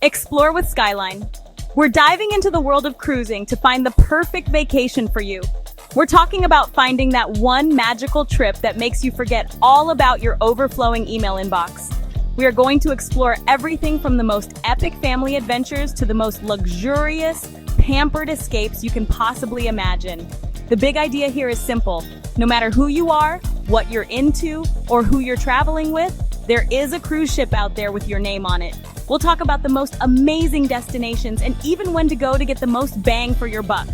Explore with Skyline. We're diving into the world of cruising to find the perfect vacation for you. We're talking about finding that one magical trip that makes you forget all about your overflowing email inbox. We are going to explore everything from the most epic family adventures to the most luxurious, pampered escapes you can possibly imagine. The big idea here is simple. No matter who you are, what you're into, or who you're traveling with, there is a cruise ship out there with your name on it. We'll talk about the most amazing destinations and even when to go to get the most bang for your buck.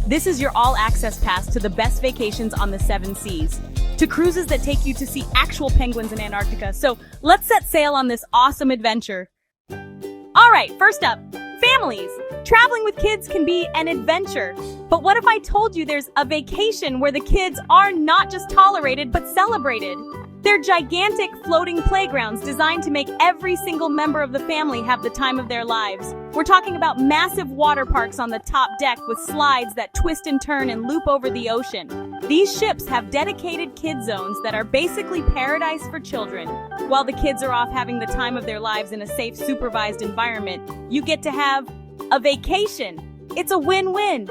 This is your all-access pass to the best vacations on the 7 seas, to cruises that take you to see actual penguins in Antarctica. So let's set sail on this awesome adventure. All right, first up, families. Traveling with kids can be an adventure. But what if I told you there's a vacation where the kids are not just tolerated but celebrated? They're gigantic floating playgrounds designed to make every single member of the family have the time of their lives. We're talking about massive water parks on the top deck with slides that twist and turn and loop over the ocean. These ships have dedicated kid zones that are basically paradise for children. While the kids are off having the time of their lives in a safe, supervised environment, you get to have a vacation. It's a win-win.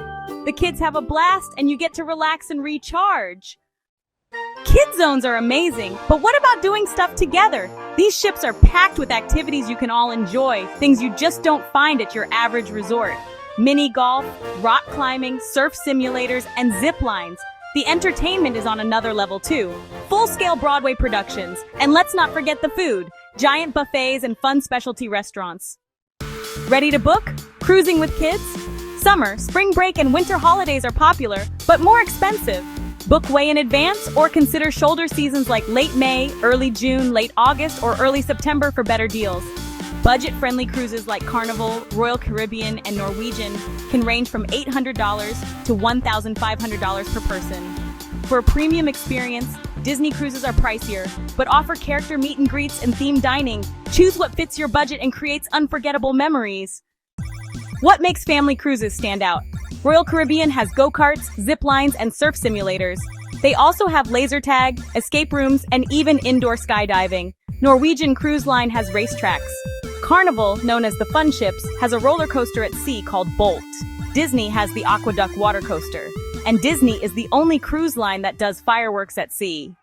The kids have a blast and you get to relax and recharge. Kid zones are amazing, but what about doing stuff together? These ships are packed with activities you can all enjoy, things you just don't find at your average resort. Mini golf, rock climbing, surf simulators, and zip lines. The entertainment is on another level too. Full-scale Broadway productions, and let's not forget the food. Giant buffets and fun specialty restaurants. Ready to book? Cruising with kids? Summer, spring break, and winter holidays are popular, but more expensive. Book way in advance or consider shoulder seasons like late May, early June, late August, or early September for better deals. Budget-friendly cruises like Carnival, Royal Caribbean, and Norwegian can range from $800 to $1,500 per person. For a premium experience, Disney cruises are pricier, but offer character meet and greets and themed dining. Choose what fits your budget and creates unforgettable memories. What makes family cruises stand out? Royal Caribbean has go-karts, zip lines, and surf simulators. They also have laser tag, escape rooms, and even indoor skydiving. Norwegian Cruise Line has racetracks. Carnival, known as the Fun Ships, has a roller coaster at sea called Bolt. Disney has the Aqueduct water coaster. And Disney is the only cruise line that does fireworks at sea.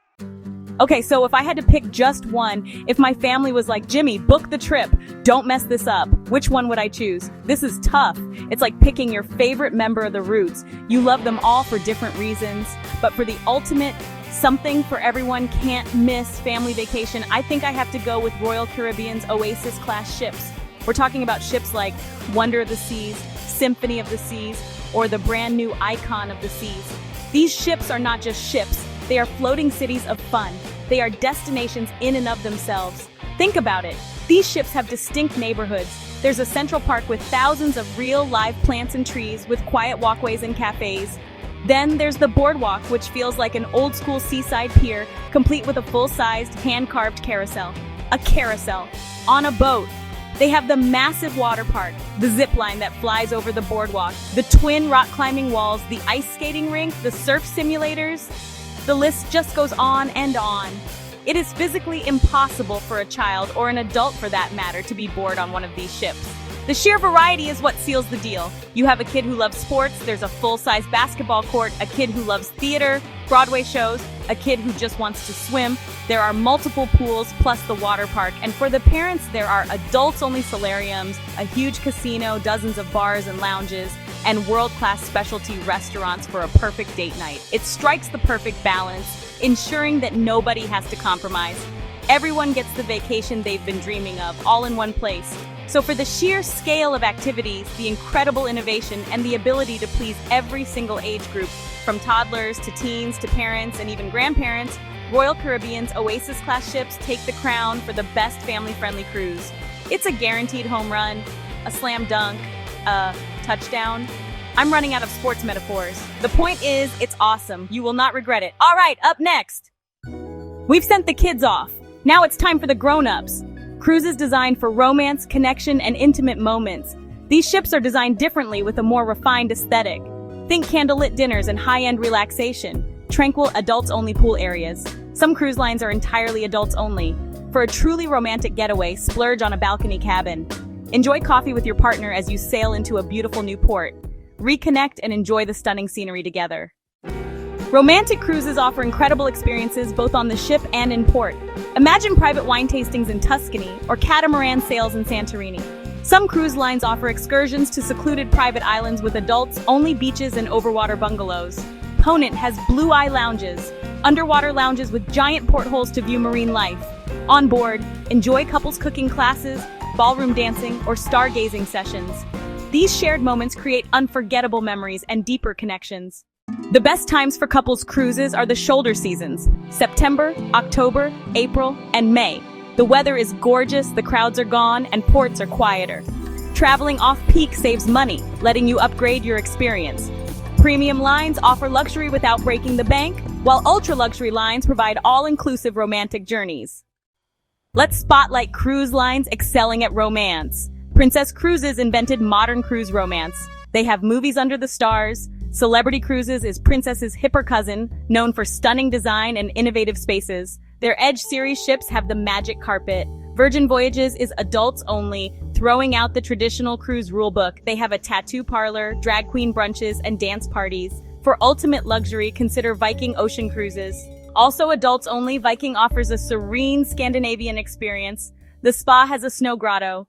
Okay, so if I had to pick just one, if my family was like, Jimmy, book the trip, don't mess this up, which one would I choose? This is tough. It's like picking your favorite member of the Roots. You love them all for different reasons, but for the ultimate something for everyone can't miss family vacation, I think I have to go with Royal Caribbean's Oasis-class ships. We're talking about ships like Wonder of the Seas, Symphony of the Seas, or the brand new Icon of the Seas. These ships are not just ships. They are floating cities of fun. They are destinations in and of themselves. Think about it. These ships have distinct neighborhoods. There's a central park with thousands of real live plants and trees with quiet walkways and cafes. Then there's the boardwalk, which feels like an old-school seaside pier, complete with a full-sized, hand-carved carousel. A carousel. On a boat. They have the massive water park, the zip line that flies over the boardwalk, the twin rock climbing walls, the ice skating rink, the surf simulators. The list just goes on and on. It is physically impossible for a child, or an adult for that matter, to be bored on one of these ships. The sheer variety is what seals the deal. You have a kid who loves sports, there's a full-size basketball court, a kid who loves theater, Broadway shows, a kid who just wants to swim. There are multiple pools plus the water park, and for the parents there are adults-only solariums, a huge casino, dozens of bars and lounges, and world-class specialty restaurants for a perfect date night. It strikes the perfect balance, ensuring that nobody has to compromise. Everyone gets the vacation they've been dreaming of, all in one place. So for the sheer scale of activities, the incredible innovation, and the ability to please every single age group, from toddlers to teens to parents and even grandparents, Royal Caribbean's Oasis-class ships take the crown for the best family-friendly cruise. It's a guaranteed home run, a slam dunk, a touchdown. I'm running out of sports metaphors. The point is, it's awesome. You will not regret it. All right, up next. We've sent the kids off. Now it's time for the grown-ups. Cruises designed for romance, connection, and intimate moments. These ships are designed differently with a more refined aesthetic. Think candlelit dinners and high-end relaxation. Tranquil adults-only pool areas. Some cruise lines are entirely adults-only. For a truly romantic getaway, splurge on a balcony cabin. Enjoy coffee with your partner as you sail into a beautiful new port. Reconnect and enjoy the stunning scenery together. Romantic cruises offer incredible experiences both on the ship and in port. Imagine private wine tastings in Tuscany or catamaran sails in Santorini. Some cruise lines offer excursions to secluded private islands with adults-only beaches and overwater bungalows. Ponant has blue-eye lounges, underwater lounges with giant portholes to view marine life. On board, enjoy couples cooking classes, ballroom dancing, or stargazing sessions. These shared moments create unforgettable memories and deeper connections. The best times for couples cruises are the shoulder seasons: September, October, April, and May. The weather is gorgeous, the crowds are gone, and ports are quieter. Traveling off-peak saves money, letting you upgrade your experience. Premium lines offer luxury without breaking the bank, while ultra-luxury lines provide all-inclusive romantic journeys. Let's spotlight cruise lines excelling at romance. Princess Cruises invented modern cruise romance. They have movies under the stars. Celebrity Cruises is Princess's hipper cousin, known for stunning design and innovative spaces. Their Edge series ships have the magic carpet. Virgin Voyages is adults only, throwing out the traditional cruise rulebook. They have a tattoo parlor, drag queen brunches, and dance parties. For ultimate luxury, consider Viking Ocean Cruises. Also adults only, Viking offers a serene Scandinavian experience. The spa has a snow grotto.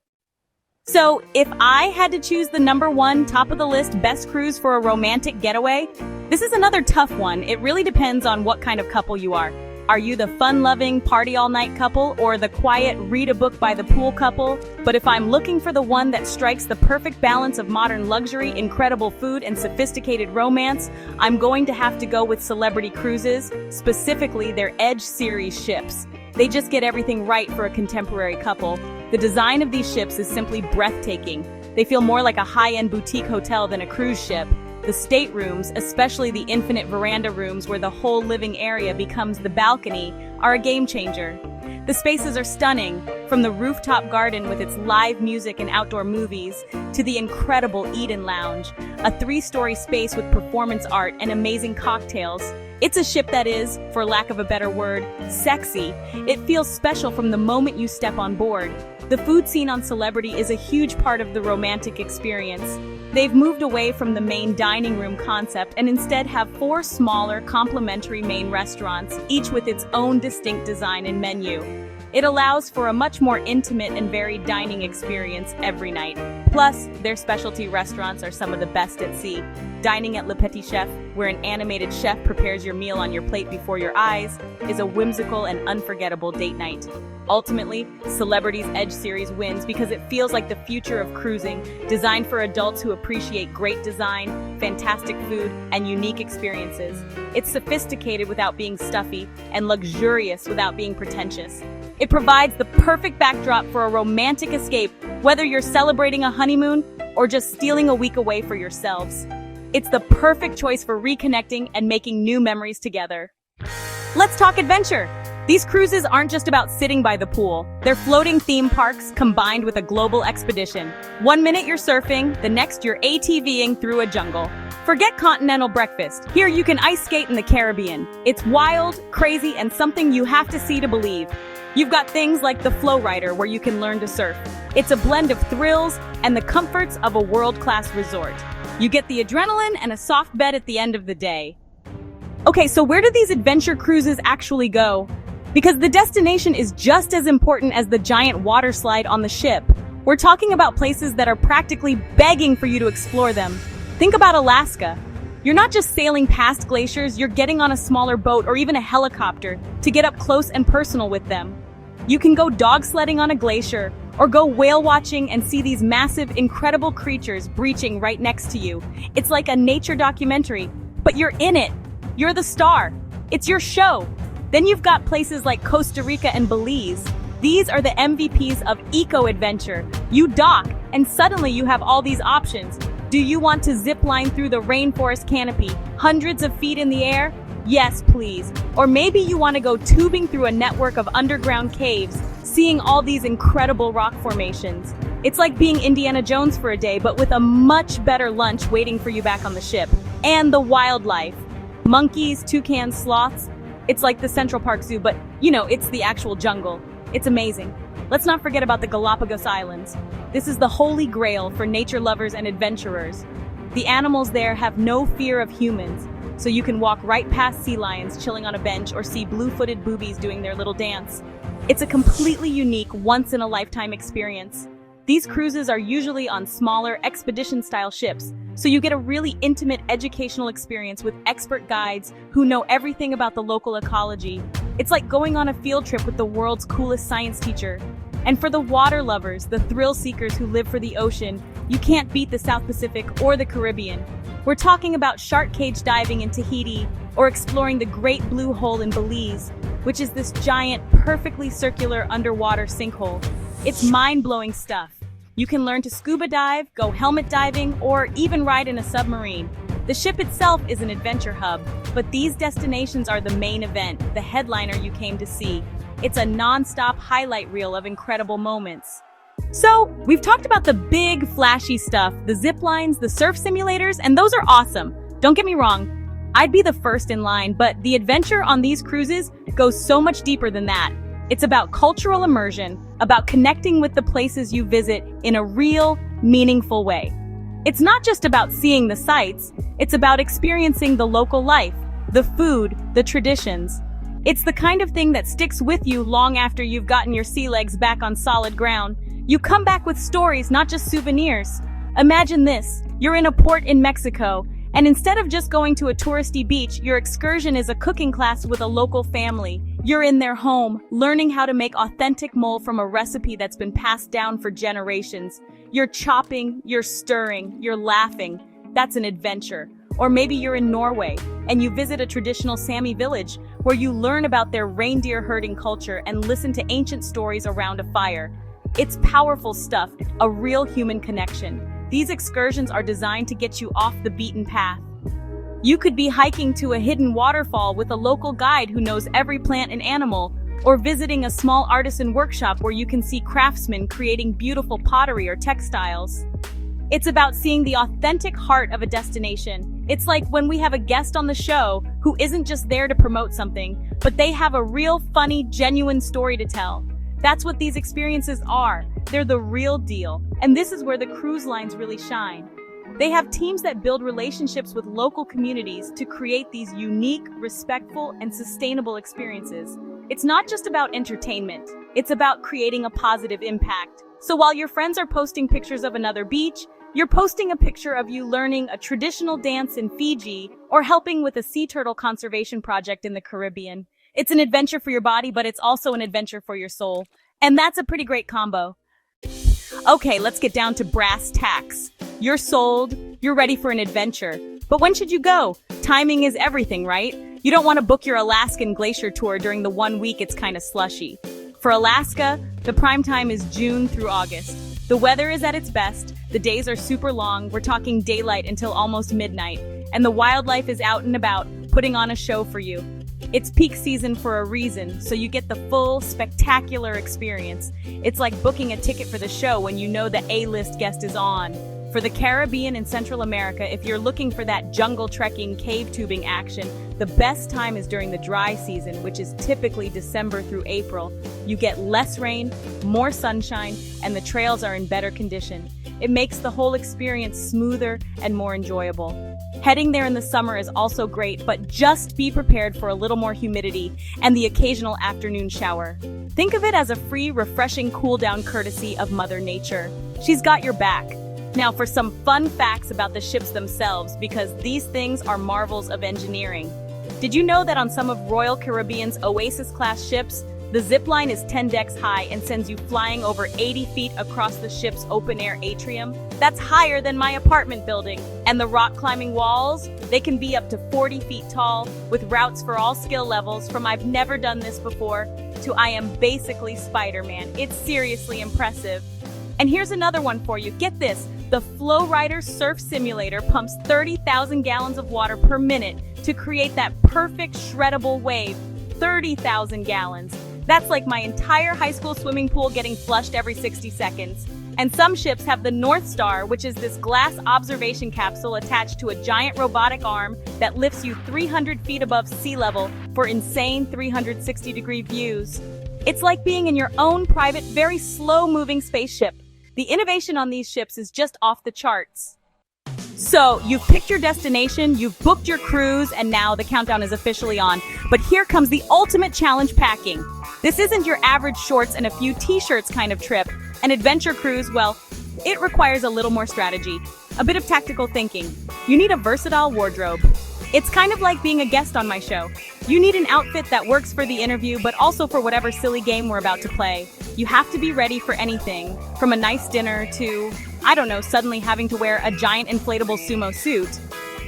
So, if I had to choose the #1 top of the list best cruise for a romantic getaway, this is another tough one. It really depends on what kind of couple you are. Are you the fun-loving, party-all-night couple or the quiet, read-a-book-by-the-pool couple? But if I'm looking for the one that strikes the perfect balance of modern luxury, incredible food, and sophisticated romance, I'm going to have to go with Celebrity Cruises, specifically their Edge series ships. They just get everything right for a contemporary couple. The design of these ships is simply breathtaking. They feel more like a high-end boutique hotel than a cruise ship. The staterooms, especially the infinite veranda rooms where the whole living area becomes the balcony, are a game changer. The spaces are stunning, from the rooftop garden with its live music and outdoor movies, to the incredible Eden Lounge, a 3-story space with performance art and amazing cocktails. It's a ship that is, for lack of a better word, sexy. It feels special from the moment you step on board. The food scene on Celebrity is a huge part of the romantic experience. They've moved away from the main dining room concept and instead have 4 smaller, complimentary main restaurants, each with its own distinct design and menu. It allows for a much more intimate and varied dining experience every night. Plus, their specialty restaurants are some of the best at sea. Dining at Le Petit Chef, where an animated chef prepares your meal on your plate before your eyes, is a whimsical and unforgettable date night. Ultimately, Celebrity's Edge series wins because it feels like the future of cruising, designed for adults who appreciate great design, fantastic food, and unique experiences. It's sophisticated without being stuffy, and luxurious without being pretentious. It provides the perfect backdrop for a romantic escape, whether you're celebrating a honeymoon or just stealing a week away for yourselves. It's the perfect choice for reconnecting and making new memories together. Let's talk adventure. These cruises aren't just about sitting by the pool. They're floating theme parks combined with a global expedition. One minute you're surfing, the next you're ATVing through a jungle. Forget continental breakfast. Here you can ice skate in the Caribbean. It's wild, crazy, and something you have to see to believe. You've got things like the Flow Rider where you can learn to surf. It's a blend of thrills and the comforts of a world-class resort. You get the adrenaline and a soft bed at the end of the day. Okay, so where do these adventure cruises actually go? Because the destination is just as important as the giant water slide on the ship. We're talking about places that are practically begging for you to explore them. Think about Alaska. You're not just sailing past glaciers, you're getting on a smaller boat or even a helicopter to get up close and personal with them. You can go dog sledding on a glacier or go whale watching and see these massive, incredible creatures breaching right next to you. It's like a nature documentary, but you're in it. You're the star. It's your show. Then you've got places like Costa Rica and Belize. These are the MVPs of eco-adventure. You dock, and suddenly you have all these options. Do you want to zip line through the rainforest canopy, hundreds of feet in the air? Yes, please. Or maybe you want to go tubing through a network of underground caves, seeing all these incredible rock formations. It's like being Indiana Jones for a day, but with a much better lunch waiting for you back on the ship. And the wildlife. Monkeys, toucans, sloths. It's like the Central Park Zoo, but, it's the actual jungle. It's amazing. Let's not forget about the Galapagos Islands. This is the holy grail for nature lovers and adventurers. The animals there have no fear of humans, so you can walk right past sea lions chilling on a bench or see blue-footed boobies doing their little dance. It's a completely unique, once-in-a-lifetime experience. These cruises are usually on smaller, expedition-style ships, so you get a really intimate educational experience with expert guides who know everything about the local ecology. It's like going on a field trip with the world's coolest science teacher. And for the water lovers, the thrill seekers who live for the ocean, you can't beat the South Pacific or the Caribbean. We're talking about shark cage diving in Tahiti or exploring the Great Blue Hole in Belize, which is this giant, perfectly circular underwater sinkhole. It's mind-blowing stuff. You can learn to scuba dive, go helmet diving, or even ride in a submarine. The ship itself is an adventure hub, but these destinations are the main event, the headliner you came to see. It's a non-stop highlight reel of incredible moments. So, we've talked about the big, flashy stuff, the zip lines, the surf simulators, and those are awesome. Don't get me wrong, I'd be the first in line, but the adventure on these cruises goes so much deeper than that. It's about cultural immersion, about connecting with the places you visit in a real, meaningful way. It's not just about seeing the sights, it's about experiencing the local life, the food, the traditions. It's the kind of thing that sticks with you long after you've gotten your sea legs back on solid ground. You come back with stories, not just souvenirs. Imagine this, you're in a port in Mexico, and instead of just going to a touristy beach, your excursion is a cooking class with a local family. You're in their home, learning how to make authentic mole from a recipe that's been passed down for generations. You're chopping, you're stirring, you're laughing. That's an adventure. Or maybe you're in Norway, and you visit a traditional Sami village, where you learn about their reindeer herding culture and listen to ancient stories around a fire. It's powerful stuff, a real human connection. These excursions are designed to get you off the beaten path. You could be hiking to a hidden waterfall with a local guide who knows every plant and animal, or visiting a small artisan workshop where you can see craftsmen creating beautiful pottery or textiles. It's about seeing the authentic heart of a destination. It's like when we have a guest on the show who isn't just there to promote something, but they have a real funny, genuine story to tell. That's what these experiences are. They're the real deal. And this is where the cruise lines really shine. They have teams that build relationships with local communities to create these unique, respectful, and sustainable experiences. It's not just about entertainment. It's about creating a positive impact. So while your friends are posting pictures of another beach, you're posting a picture of you learning a traditional dance in Fiji or helping with a sea turtle conservation project in the Caribbean. It's an adventure for your body, but it's also an adventure for your soul. And that's a pretty great combo. Okay, let's get down to brass tacks. You're sold, you're ready for an adventure. But when should you go? Timing is everything, right? You don't want to book your Alaskan glacier tour during the 1 week it's kind of slushy. For Alaska, the prime time is June through August. The weather is at its best, the days are super long, we're talking daylight until almost midnight, and the wildlife is out and about, putting on a show for you. It's peak season for a reason, so you get the full, spectacular experience. It's like booking a ticket for the show when you know the A-list guest is on. For the Caribbean and Central America, if you're looking for that jungle trekking, cave tubing action, the best time is during the dry season, which is typically December through April. You get less rain, more sunshine, and the trails are in better condition. It makes the whole experience smoother and more enjoyable. Heading there in the summer is also great, but just be prepared for a little more humidity and the occasional afternoon shower. Think of it as a free, refreshing cool-down courtesy of Mother Nature. She's got your back. Now for some fun facts about the ships themselves, because these things are marvels of engineering. Did you know that on some of Royal Caribbean's Oasis-class ships, the zip line is 10 decks high and sends you flying over 80 feet across the ship's open-air atrium? That's higher than my apartment building. And the rock-climbing walls? They can be up to 40 feet tall, with routes for all skill levels, from I've never done this before to I am basically Spider-Man. It's seriously impressive. And here's another one for you. Get this. The Flow Rider Surf Simulator pumps 30,000 gallons of water per minute to create that perfect shreddable wave. 30,000 gallons. That's like my entire high school swimming pool getting flushed every 60 seconds. And some ships have the North Star, which is this glass observation capsule attached to a giant robotic arm that lifts you 300 feet above sea level for insane 360-degree views. It's like being in your own private, very slow-moving spaceship. The innovation on these ships is just off the charts. So, you've picked your destination, you've booked your cruise, and now the countdown is officially on. But here comes the ultimate challenge: packing. This isn't your average shorts and a few t-shirts kind of trip. An adventure cruise, well, it requires a little more strategy, a bit of tactical thinking. You need a versatile wardrobe. It's kind of like being a guest on my show. You need an outfit that works for the interview, but also for whatever silly game we're about to play. You have to be ready for anything, from a nice dinner to, I don't know, suddenly having to wear a giant inflatable sumo suit.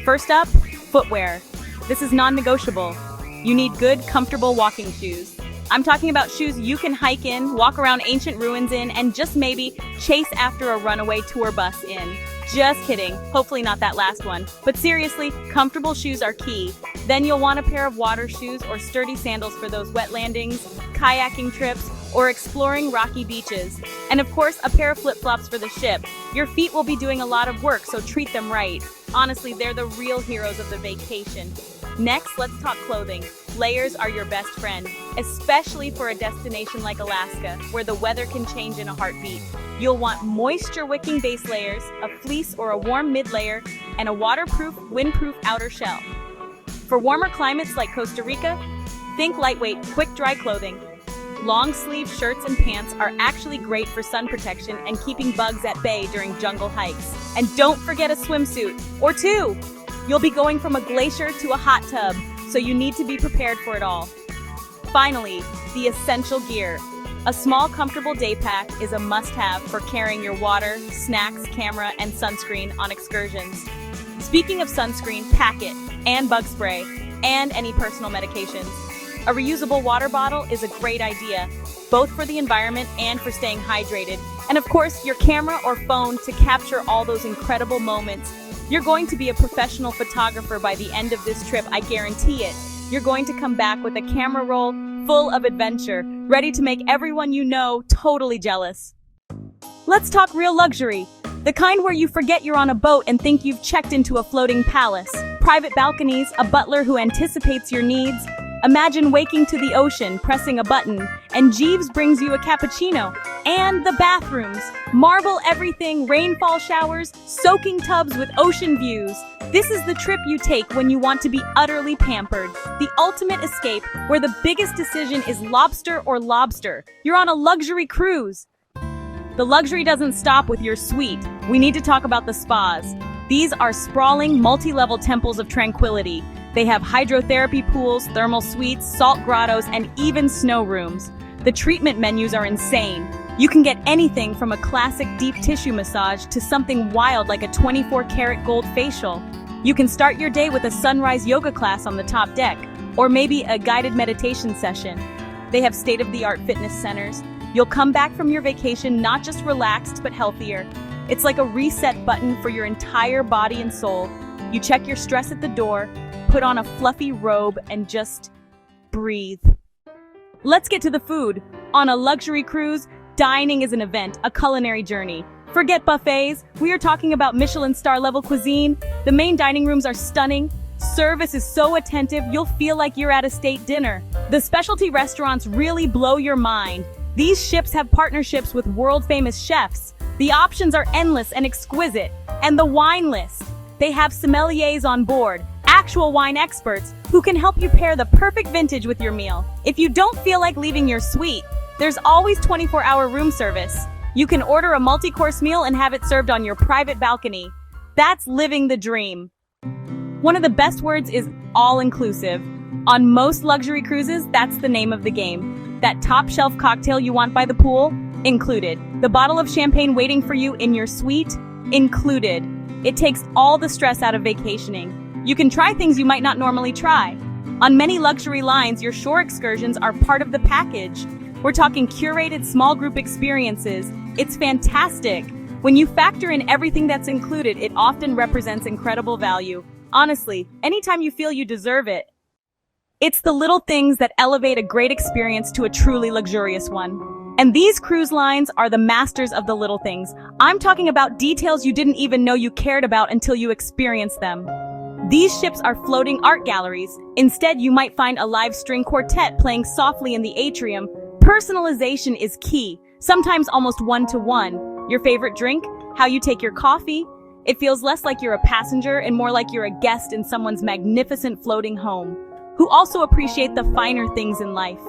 First up, footwear. This is non-negotiable. You need good, comfortable walking shoes. I'm talking about shoes you can hike in, walk around ancient ruins in, and just maybe chase after a runaway tour bus in. Just kidding. Hopefully not that last one. But seriously, comfortable shoes are key. Then you'll want a pair of water shoes or sturdy sandals for those wet landings, kayaking trips, or exploring rocky beaches. And of course, a pair of flip-flops for the ship. Your feet will be doing a lot of work, so treat them right. Honestly, they're the real heroes of the vacation. Next, let's talk clothing. Layers are your best friend, especially for a destination like Alaska, where the weather can change in a heartbeat. You'll want moisture-wicking base layers, a fleece or a warm mid-layer, and a waterproof, windproof outer shell. For warmer climates like Costa Rica, think lightweight, quick-dry clothing. Long-sleeve shirts and pants are actually great for sun protection and keeping bugs at bay during jungle hikes. And don't forget a swimsuit, or two! You'll be going from a glacier to a hot tub, so you need to be prepared for it all. Finally, the essential gear. A small, comfortable day pack is a must-have for carrying your water, snacks, camera, and sunscreen on excursions. Speaking of sunscreen, pack it, and bug spray, and any personal medications. A reusable water bottle is a great idea, both for the environment and for staying hydrated. And of course, your camera or phone to capture all those incredible moments. You're going to be a professional photographer by the end of this trip, I guarantee it. You're going to come back with a camera roll full of adventure, ready to make everyone you know totally jealous. Let's talk real luxury. The kind where you forget you're on a boat and think you've checked into a floating palace. Private balconies, a butler who anticipates your needs. Imagine waking to the ocean, pressing a button, and Jeeves brings you a cappuccino. And the bathrooms. Marble everything, rainfall showers, soaking tubs with ocean views. This is the trip you take when you want to be utterly pampered. The ultimate escape, where the biggest decision is lobster or lobster. You're on a luxury cruise. The luxury doesn't stop with your suite. We need to talk about the spas. These are sprawling, multi-level temples of tranquility. They have hydrotherapy pools, thermal suites, salt grottos, and even snow rooms. The treatment menus are insane. You can get anything from a classic deep tissue massage to something wild like a 24-karat gold facial. You can start your day with a sunrise yoga class on the top deck, or maybe a guided meditation session. They have state-of-the-art fitness centers. You'll come back from your vacation not just relaxed, but healthier. It's like a reset button for your entire body and soul. You check your stress at the door, put on a fluffy robe, and just breathe. Let's get to the food. On a luxury cruise, dining is an event, a culinary journey. Forget buffets, we are talking about Michelin star level cuisine. The main dining rooms are stunning. Service is so attentive, you'll feel like you're at a state dinner. The specialty restaurants really blow your mind. These ships have partnerships with world-famous chefs. The options are endless and exquisite. And the wine list. They have sommeliers on board, actual wine experts who can help you pair the perfect vintage with your meal. If you don't feel like leaving your suite, there's always 24-hour room service. You can order a multi-course meal and have it served on your private balcony. That's living the dream. One of the best words is all-inclusive. On most luxury cruises, that's the name of the game. That top-shelf cocktail you want by the pool? Included. The bottle of champagne waiting for you in your suite? Included. It takes all the stress out of vacationing. You can try things you might not normally try. On many luxury lines, your shore excursions are part of the package. We're talking curated small group experiences. It's fantastic. When you factor in everything that's included, it often represents incredible value. Honestly, anytime you feel you deserve it. It's the little things that elevate a great experience to a truly luxurious one. And these cruise lines are the masters of the little things. I'm talking about details you didn't even know you cared about until you experienced them. These ships are floating art galleries. Instead, you might find a live string quartet playing softly in the atrium, Personalization is key, sometimes almost one-to-one. Your favorite drink? How you take your coffee? It feels less like you're a passenger and more like you're a guest in someone's magnificent floating home, who also appreciate the finer things in life.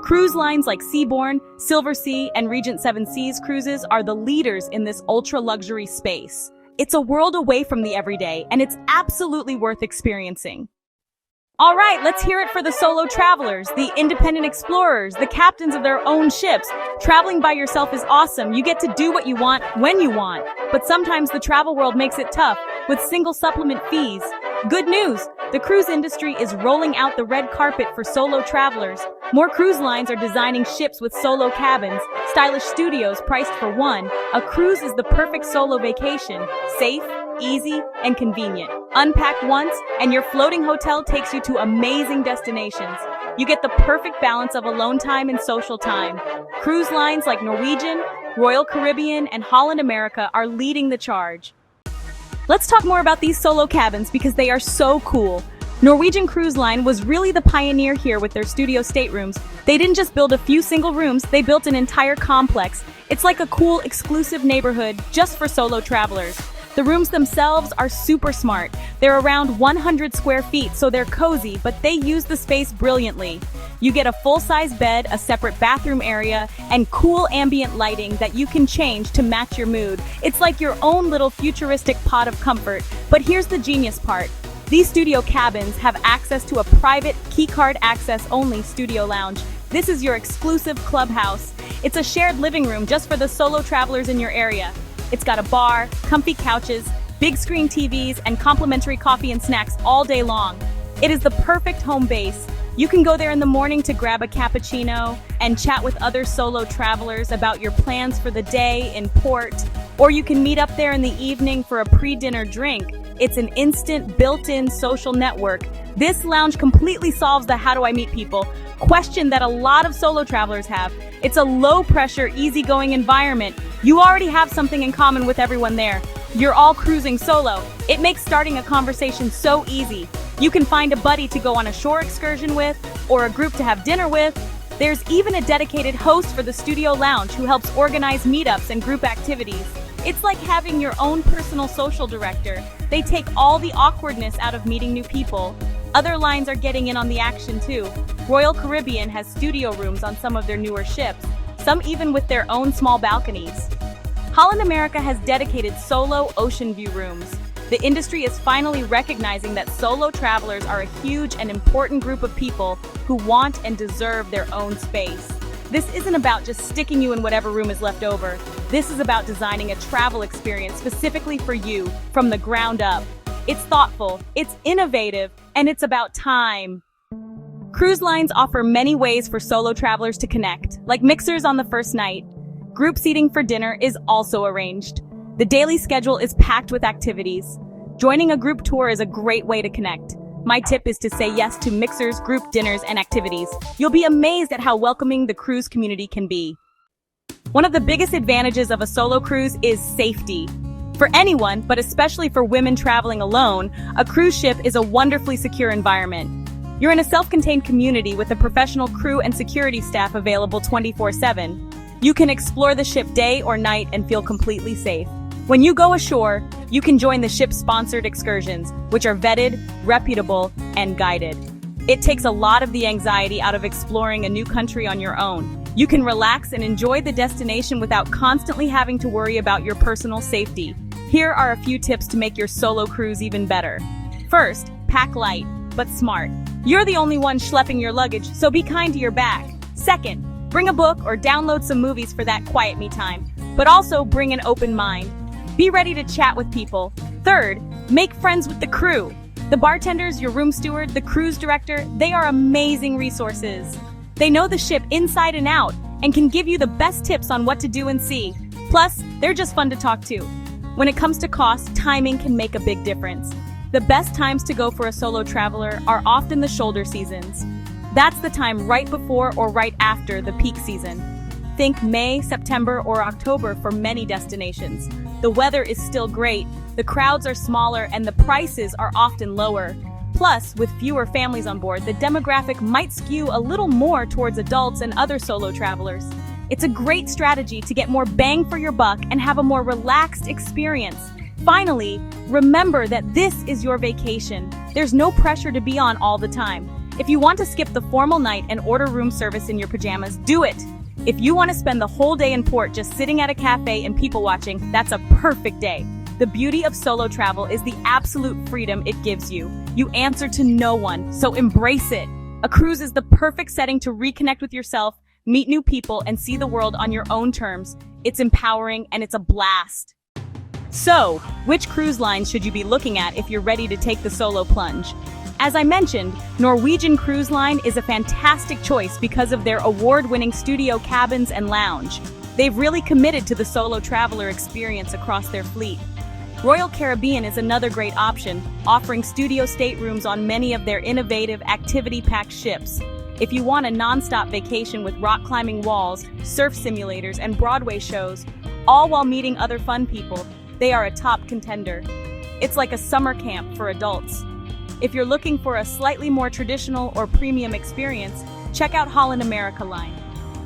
Cruise lines like Seabourn, Silversea, and Regent Seven Seas cruises are the leaders in this ultra-luxury space. It's a world away from the everyday, and it's absolutely worth experiencing. All right, let's hear it for the solo travelers, the independent explorers, the captains of their own ships. Traveling by yourself is awesome. You get to do what you want, when you want. But sometimes the travel world makes it tough, with single supplement fees. Good news! The cruise industry is rolling out the red carpet for solo travelers. More cruise lines are designing ships with solo cabins, stylish studios priced for one. A cruise is the perfect solo vacation. Safe, easy, and convenient. Unpack once, and your floating hotel takes you to amazing destinations. You get the perfect balance of alone time and social time. Cruise lines like Norwegian, Royal Caribbean, and Holland America are leading the charge. Let's talk more about these solo cabins because they are so cool. Norwegian Cruise Line was really the pioneer here with their studio staterooms. They didn't just build a few single rooms, they built an entire complex. It's like a cool, exclusive neighborhood just for solo travelers. The rooms themselves are super smart. They're around 100 square feet, so they're cozy, but they use the space brilliantly. You get a full-size bed, a separate bathroom area, and cool ambient lighting that you can change to match your mood. It's like your own little futuristic pod of comfort. But here's the genius part. These studio cabins have access to a private, keycard access only studio lounge. This is your exclusive clubhouse. It's a shared living room just for the solo travelers in your area. It's got a bar, comfy couches, big screen TVs, and complimentary coffee and snacks all day long. It is the perfect home base. You can go there in the morning to grab a cappuccino and chat with other solo travelers about your plans for the day in port, or you can meet up there in the evening for a pre-dinner drink. It's an instant, built-in social network. This lounge completely solves the "how do I meet people" question that a lot of solo travelers have. It's a low-pressure, easygoing environment. You already have something in common with everyone there. You're all cruising solo. It makes starting a conversation so easy. You can find a buddy to go on a shore excursion with, or a group to have dinner with. There's even a dedicated host for the studio lounge who helps organize meetups and group activities. It's like having your own personal social director. They take all the awkwardness out of meeting new people. Other lines are getting in on the action too. Royal Caribbean has studio rooms on some of their newer ships, some even with their own small balconies. Holland America has dedicated solo ocean view rooms. The industry is finally recognizing that solo travelers are a huge and important group of people who want and deserve their own space. This isn't about just sticking you in whatever room is left over. This is about designing a travel experience specifically for you from the ground up. It's thoughtful, it's innovative, and it's about time. Cruise lines offer many ways for solo travelers to connect, like mixers on the first night. Group seating for dinner is also arranged. The daily schedule is packed with activities. Joining a group tour is a great way to connect. My tip is to say yes to mixers, group dinners, and activities. You'll be amazed at how welcoming the cruise community can be. One of the biggest advantages of a solo cruise is safety. For anyone, but especially for women traveling alone, a cruise ship is a wonderfully secure environment. You're in a self-contained community with a professional crew and security staff available 24/7. You can explore the ship day or night and feel completely safe. When you go ashore, you can join the ship's sponsored excursions, which are vetted, reputable, and guided. It takes a lot of the anxiety out of exploring a new country on your own. You can relax and enjoy the destination without constantly having to worry about your personal safety. Here are a few tips to make your solo cruise even better. First, pack light, but smart. You're the only one schlepping your luggage, so be kind to your bag. Second, bring a book or download some movies for that quiet me time, but also bring an open mind. Be ready to chat with people. Third, make friends with the crew. The bartenders, your room steward, the cruise director, they are amazing resources. They know the ship inside and out and can give you the best tips on what to do and see. Plus, they're just fun to talk to. When it comes to cost, timing can make a big difference. The best times to go for a solo traveler are often the shoulder seasons. That's the time right before or right after the peak season. Think May, September, or October for many destinations. The weather is still great, the crowds are smaller, and the prices are often lower. Plus, with fewer families on board, the demographic might skew a little more towards adults and other solo travelers. It's a great strategy to get more bang for your buck and have a more relaxed experience. Finally, remember that this is your vacation. There's no pressure to be on all the time. If you want to skip the formal night and order room service in your pajamas, do it. If you want to spend the whole day in port just sitting at a cafe and people watching, that's a perfect day. The beauty of solo travel is the absolute freedom it gives you. You answer to no one, so embrace it. A cruise is the perfect setting to reconnect with yourself, meet new people, and see the world on your own terms. It's empowering and it's a blast. So, which cruise line should you be looking at if you're ready to take the solo plunge? As I mentioned, Norwegian Cruise Line is a fantastic choice because of their award-winning studio cabins and lounge. They've really committed to the solo traveler experience across their fleet. Royal Caribbean is another great option, offering studio staterooms on many of their innovative, activity-packed ships. If you want a non-stop vacation with rock-climbing walls, surf simulators, and Broadway shows, all while meeting other fun people, they are a top contender. It's like a summer camp for adults. If you're looking for a slightly more traditional or premium experience, check out Holland America Line.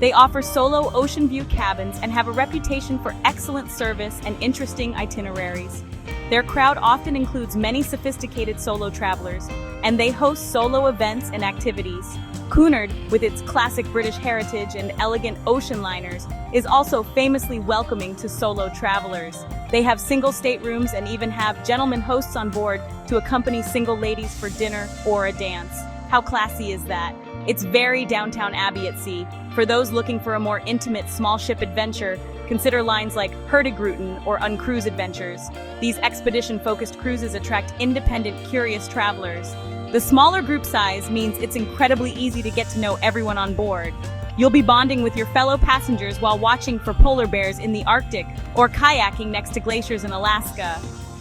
They offer solo ocean view cabins and have a reputation for excellent service and interesting itineraries. Their crowd often includes many sophisticated solo travelers, and they host solo events and activities. Cunard, with its classic British heritage and elegant ocean liners, is also famously welcoming to solo travelers. They have single staterooms and even have gentlemen hosts on board to accompany single ladies for dinner or a dance. How classy is that? It's very Downtown Abbey at sea. For those looking for a more intimate small ship adventure, consider lines like Hurtigruten or Uncruise Adventures. These expedition-focused cruises attract independent, curious travelers. The smaller group size means it's incredibly easy to get to know everyone on board. You'll be bonding with your fellow passengers while watching for polar bears in the Arctic or kayaking next to glaciers in Alaska.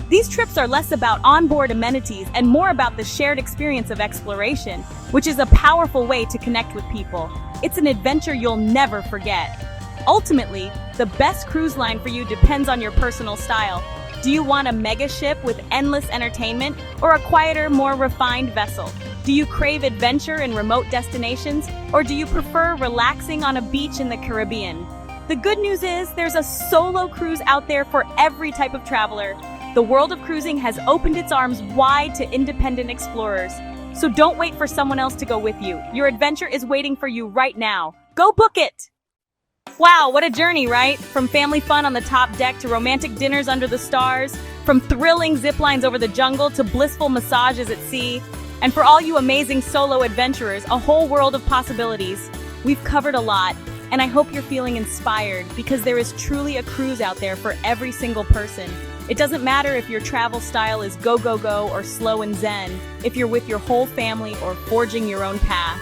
These trips are less about onboard amenities and more about the shared experience of exploration, which is a powerful way to connect with people. It's an adventure you'll never forget. Ultimately, the best cruise line for you depends on your personal style. Do you want a mega ship with endless entertainment or a quieter, more refined vessel? Do you crave adventure in remote destinations, or do you prefer relaxing on a beach in the Caribbean? The good news is there's a solo cruise out there for every type of traveler. The world of cruising has opened its arms wide to independent explorers. So don't wait for someone else to go with you. Your adventure is waiting for you right now. Go book it! Wow, what a journey, right? From family fun on the top deck to romantic dinners under the stars, from thrilling zip lines over the jungle to blissful massages at sea. And for all you amazing solo adventurers, a whole world of possibilities. We've covered a lot, and I hope you're feeling inspired because there is truly a cruise out there for every single person. It doesn't matter if your travel style is go, go, go or slow and zen, if you're with your whole family or forging your own path.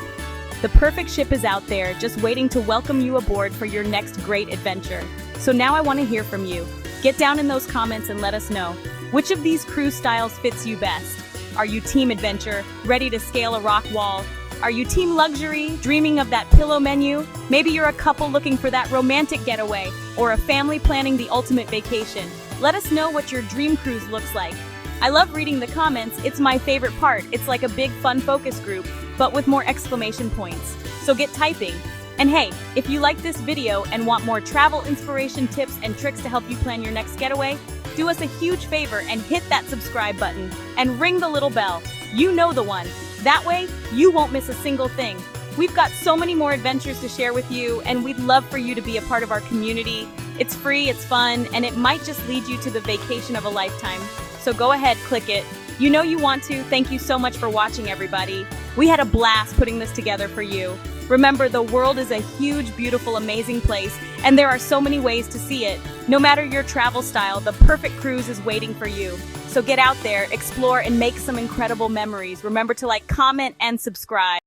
The perfect ship is out there, just waiting to welcome you aboard for your next great adventure. So now I want to hear from you. Get down in those comments and let us know. Which of these cruise styles fits you best? Are you team adventure, ready to scale a rock wall? Are you team luxury, dreaming of that pillow menu? Maybe you're a couple looking for that romantic getaway, or a family planning the ultimate vacation. Let us know what your dream cruise looks like. I love reading the comments. It's my favorite part. It's like a big fun focus group, but with more exclamation points. So get typing. And hey, if you like this video and want more travel inspiration tips and tricks to help you plan your next getaway, do us a huge favor and hit that subscribe button and ring the little bell. You know the one. That way, you won't miss a single thing. We've got so many more adventures to share with you, and we'd love for you to be a part of our community. It's free, it's fun, and it might just lead you to the vacation of a lifetime. So go ahead, click it. You know you want to. Thank you so much for watching, everybody. We had a blast putting this together for you. Remember, the world is a huge, beautiful, amazing place, and there are so many ways to see it. No matter your travel style, the perfect cruise is waiting for you. So get out there, explore, and make some incredible memories. Remember to like, comment, and subscribe.